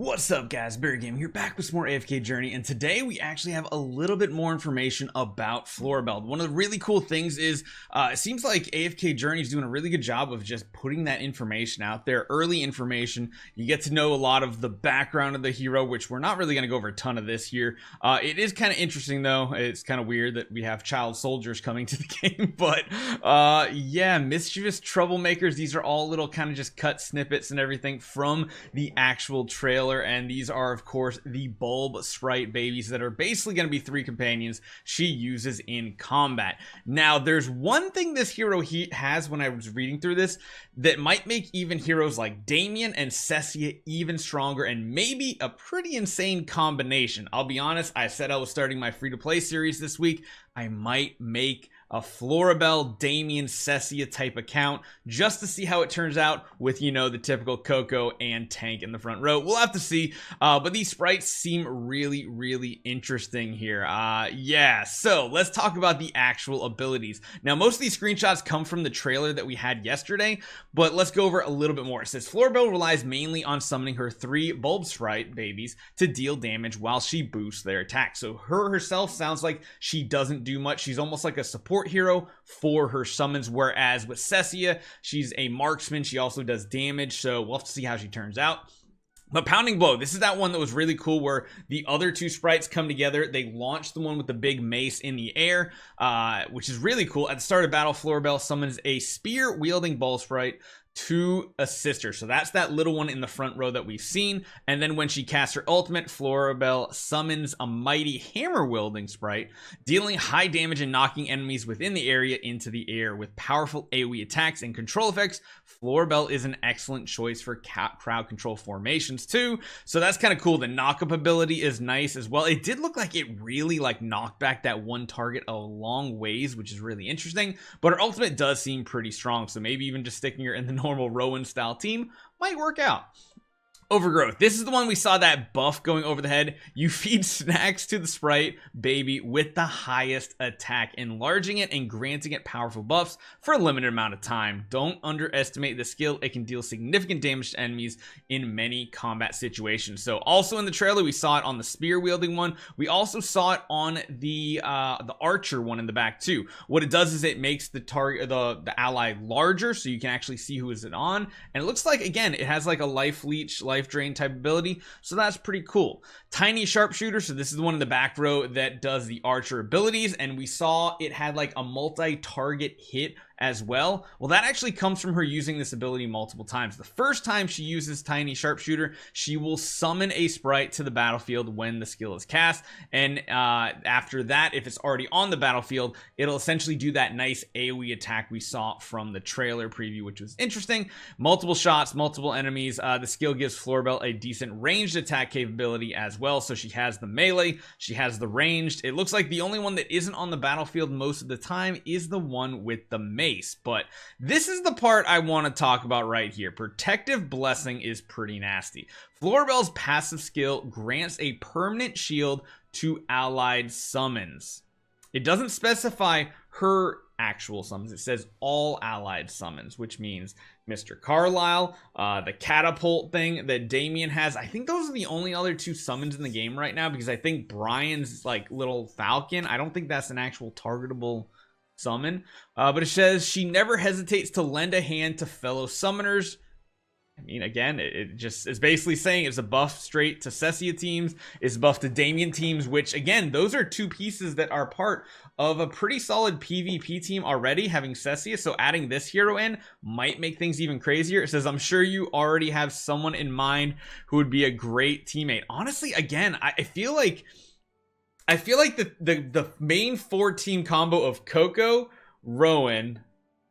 What's up guys, Barry Game here, back with some more AFK Journey, and today we actually have a little bit more information about Florabelle. One of the really cool things is, it seems like AFK Journey is doing a really good job of just putting that information out there, early information. You get to know a lot of the background of the hero, which we're not really going to go over a ton of this here. It is kind of interesting though, it's kind of weird that we have child soldiers coming to the game, but yeah, mischievous troublemakers, these are all little kind of just cut snippets and everything from the actual trailer. And these are of course the bulb sprite babies that are basically going to be 3 companions she uses in combat. Now there's one thing this hero has, when I was reading through this, that might make even heroes like Damian and Cecia even stronger, and maybe a pretty insane combination. I'll be honest, I said I was starting my free-to-play series this week. I might make a Florabelle, Damian, Cecia type account just to see how it turns out with, you know, the typical Coco and tank in the front row. We'll have to see, but these sprites seem really interesting here. Yeah, so let's talk about the actual abilities. Now most of these screenshots come from the trailer that we had yesterday, but let's go over a little bit more. It says Florabelle relies mainly on summoning her 3 bulb sprite babies to deal damage while she boosts their attack. So her herself sounds like she doesn't do much. She's almost like a support hero for her summons, whereas with Cecia, she's a marksman. She also does damage, so we'll have to see how she turns out. But Pounding Blow, this is that one that was really cool where the other 2 sprites come together. They launch the one with the big mace in the air, which is really cool. At the start of battle, Florabelle summons a spear wielding bulb sprite to assist her. So that's that little one in the front row that we've seen. And then when she casts her ultimate, Florabelle summons a mighty hammer wielding sprite, dealing high damage and knocking enemies within the area into the air. With powerful AoE attacks and control effects, Florabelle is an excellent choice for crowd control formations too. So that's kind of cool. The knock-up ability is nice as well. It did look like it really knocked back that one target a long ways, which is really interesting. But her ultimate does seem pretty strong, so maybe even just sticking her in the normal Rowan style team might work out. Overgrowth. This is the one we saw that buff going over the head. You feed snacks to the sprite baby with the highest attack, enlarging it and granting it powerful buffs for a limited amount of time. Don't underestimate the skill. It can deal significant damage to enemies in many combat situations. So also in the trailer, we saw it on the spear wielding one. We also saw it on the archer one in the back too. What it does is it makes the target, the ally larger, so you can actually see who is it on. And it looks like, again, it has like a life leech, life drain type ability, so that's pretty cool. Tiny sharpshooter, so this is the one in the back row that does the archer abilities, and we saw it had like a multi-target hit as well. Well, that actually comes from her using this ability multiple times. The first time she uses Tiny Sharpshooter, she will summon a sprite to the battlefield when the skill is cast, and after that, if it's already on the battlefield, it'll essentially do that nice AoE attack we saw from the trailer preview, which was interesting. Multiple shots, multiple enemies. The skill gives Florabelle a decent ranged attack capability as well, so she has the melee, she has the ranged. It looks like the only one that isn't on the battlefield most of the time is the one with the mace. But this is the part I want to talk about right here. Protective Blessing is pretty nasty. Florabelle's passive skill grants a permanent shield to allied summons. It doesn't specify her actual summons. It says all allied summons, which means Mr. Carlyle, the catapult thing that Damian has. I think those are the only other 2 summons in the game right now, because I think Brian's like little falcon, I don't think that's an actual targetable summon, but it says she never hesitates to lend a hand to fellow summoners. I mean, again, it just is basically saying it's a buff straight to Cecia teams, it's a buff to Damian teams, which again, those are 2 pieces that are part of a pretty solid PvP team already, having Cecia, so adding this hero in might make things even crazier. It says, I'm sure you already have someone in mind who would be a great teammate. Honestly, again, I feel like the main 4-team combo of Coco, Rowan.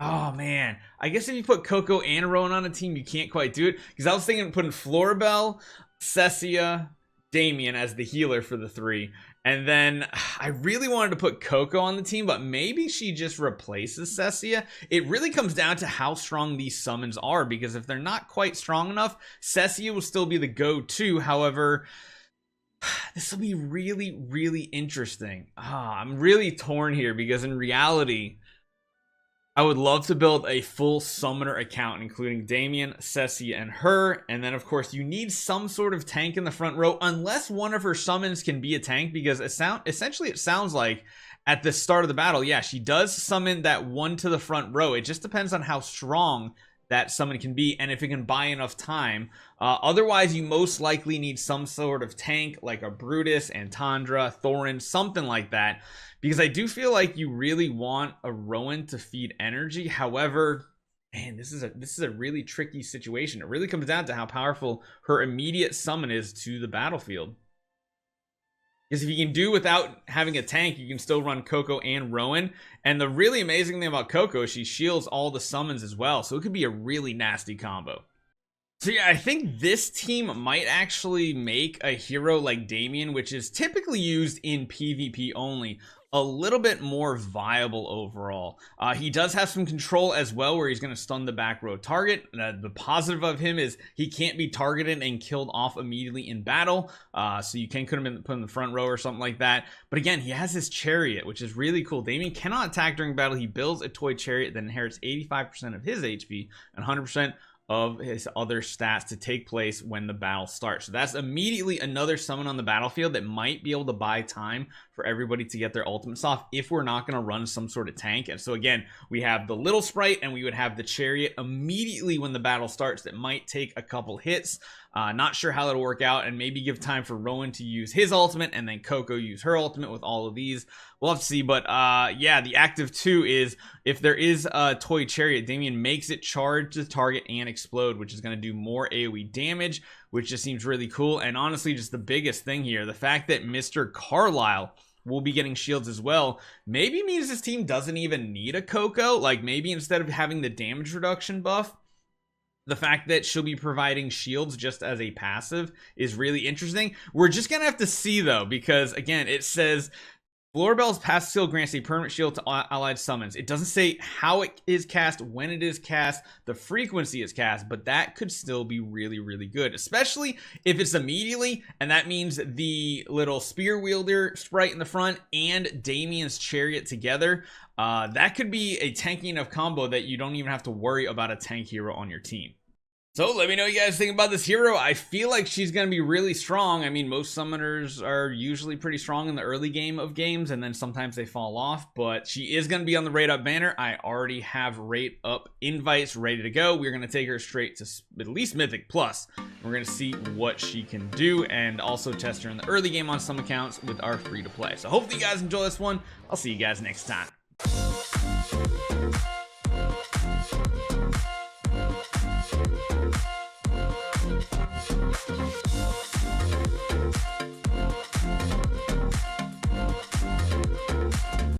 Oh man, I guess if you put Coco and Rowan on a team, you can't quite do it, because I was thinking of putting Florabelle, Cecia, Damian as the healer for the 3, and then I really wanted to put Coco on the team, but maybe she just replaces Cecia. It really comes down to how strong these summons are, because if they're not quite strong enough, Cecia will still be the go-to. However, this will be really interesting. I'm really torn here, because in reality, I would love to build a full summoner account, including Damian, Cecia, and her. And then, of course, you need some sort of tank in the front row, unless one of her summons can be a tank, because essentially it sounds like at the start of the battle, yeah, she does summon that one to the front row. It just depends on how strong that summon can be and if it can buy enough time. Otherwise, you most likely need some sort of tank like a Brutus, Antandra, Thorin, something like that, because I do feel like you really want a Rowan to feed energy. However, man, this is a really tricky situation. It really comes down to how powerful her immediate summon is to the battlefield. Because if you can do without having a tank, you can still run Coco and Rowan. And the really amazing thing about Coco, she shields all the summons as well. So it could be a really nasty combo. So yeah, I think this team might actually make a hero like Damian, which is typically used in PvP only, a little bit more viable overall. He does have some control as well, where he's going to stun the back row target. The positive of him is he can't be targeted and killed off immediately in battle, so you can put him in the front row or something like that. But again, he has his Chariot, which is really cool. Damian cannot attack during battle. He builds a toy Chariot that inherits 85% of his HP and 100% of his other stats to take place when the battle starts. So that's immediately another summon on the battlefield that might be able to buy time for everybody to get their ultimates off if we're not going to run some sort of tank. And so again, we have the little Sprite and we would have the Chariot immediately when the battle starts that might take a couple hits. Not sure how that'll work out, and maybe give time for Rowan to use his ultimate and then Coco use her ultimate with all of these. We'll have to see. But yeah, the active 2 is if there is a toy Chariot, Damian makes it charge the target and explode, which is going to do more AoE damage, which just seems really cool. And honestly, just the biggest thing here, the fact that Mr. Carlyle will be getting shields as well, maybe means this team doesn't even need a Coco. Like maybe instead of having the damage reduction buff, the fact that she'll be providing shields just as a passive is really interesting. We're just gonna have to see though, because again, it says Florabelle's passive skill grants a permanent shield to allied summons. It doesn't say how it is cast, when it is cast, the frequency is cast, but that could still be really, really good, especially if it's immediately, and that means the little spear wielder Sprite in the front and Damian's Chariot together. That could be a tanky enough combo that you don't even have to worry about a tank hero on your team. So let me know what you guys think about this hero. I feel like she's going to be really strong. I mean, most summoners are usually pretty strong in the early game of games, and then sometimes they fall off, but she is going to be on the rate up banner. I already have rate up invites ready to go. We're going to take her straight to at least Mythic Plus. We're going to see what she can do and also test her in the early game on some accounts with our free to play. So hopefully you guys enjoy this one. I'll see you guys next time.